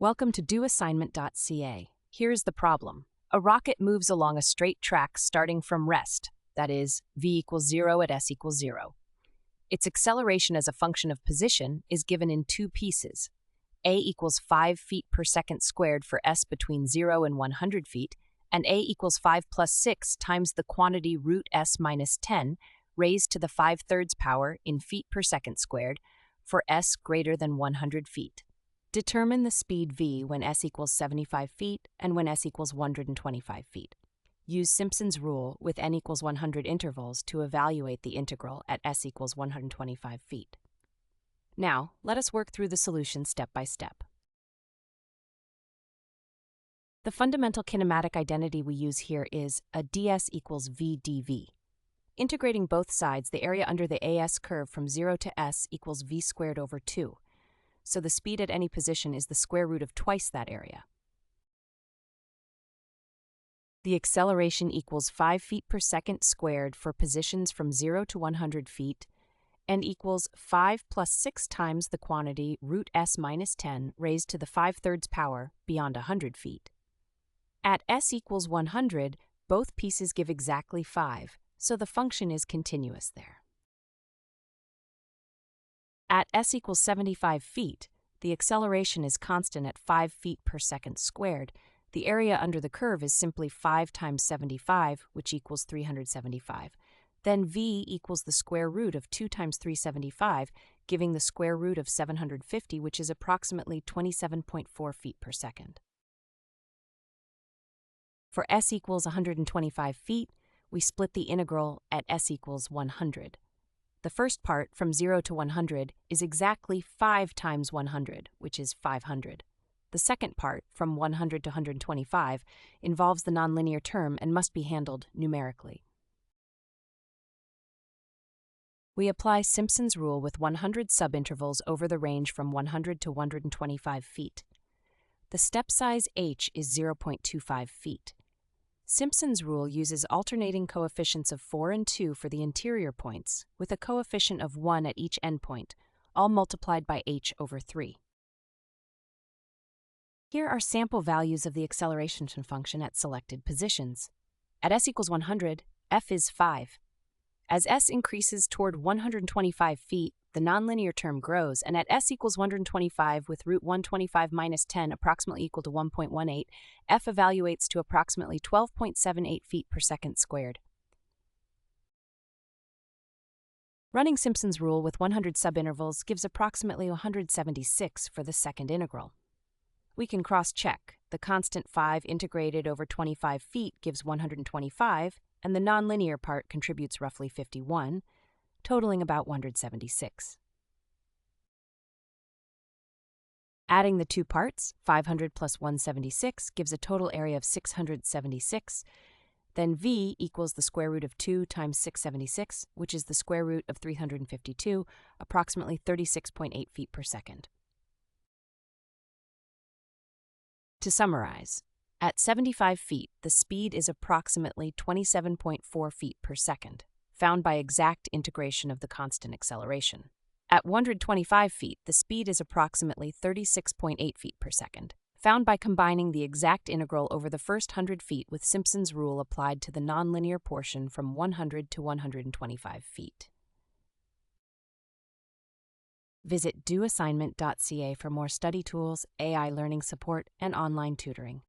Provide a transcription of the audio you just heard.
Welcome to doassignment-ca. Here's the problem. A rocket moves along a straight track starting from rest, that is, v equals 0 at s equals 0. Its acceleration as a function of position is given in two pieces. A equals 5 feet per second squared for s between 0 and 100 feet, and a equals 5 plus 6 times the quantity root s minus 10 raised to the 5/3 power in feet per second squared for s greater than 100 feet. Determine the speed v when s equals 75 feet and when s equals 125 feet. Use Simpson's rule with n equals 100 intervals to evaluate the integral at s equals 125 feet. Now, let us work through the solution step by step. The fundamental kinematic identity we use here is a ds equals v dv. Integrating both sides, the area under the as curve from 0 to s equals v squared over 2. So the speed at any position is the square root of twice that area. The acceleration equals 5 feet per second squared for positions from 0 to 100 feet, and equals 5 plus 6 times the quantity root s minus 10 raised to the 5/3 power beyond 100 feet. At s equals 100, both pieces give exactly 5, so the function is continuous there. At s equals 75 feet, the acceleration is constant at 5 feet per second squared. The area under the curve is simply 5 times 75, which equals 375. Then v equals the square root of 2 times 375, giving the square root of 750, which is approximately 27.4 feet per second. For s equals 125 feet, we split the integral at s equals 100. The first part, from 0 to 100, is exactly 5 times 100, which is 500. The second part, from 100 to 125, involves the nonlinear term and must be handled numerically. We apply Simpson's rule with 100 subintervals over the range from 100 to 125 feet. The step size h is 0.25 feet. Simpson's rule uses alternating coefficients of 4 and 2 for the interior points, with a coefficient of 1 at each endpoint, all multiplied by h over 3. Here are sample values of the acceleration function at selected positions. At s equals 100, f is 5. As s increases toward 125 feet, the nonlinear term grows, and at s equals 125 with root 125 minus 10 approximately equal to 1.18, f evaluates to approximately 12.78 feet per second squared. Running Simpson's rule with 100 subintervals gives approximately 176 for the second integral. We can cross-check. The constant 5 integrated over 25 feet gives 125, and the nonlinear part contributes roughly 51, totaling about 176. Adding the two parts, 500 plus 176, gives a total area of 676. Then v equals the square root of 2 times 676, which is the square root of 352, approximately 36.8 feet per second. To summarize, at 75 feet, the speed is approximately 27.4 feet per second, found by exact integration of the constant acceleration. At 125 feet, the speed is approximately 36.8 feet per second, found by combining the exact integral over the first 100 feet with Simpson's rule applied to the nonlinear portion from 100 to 125 feet. Visit doassignment.ca for more study tools, AI learning support, and online tutoring.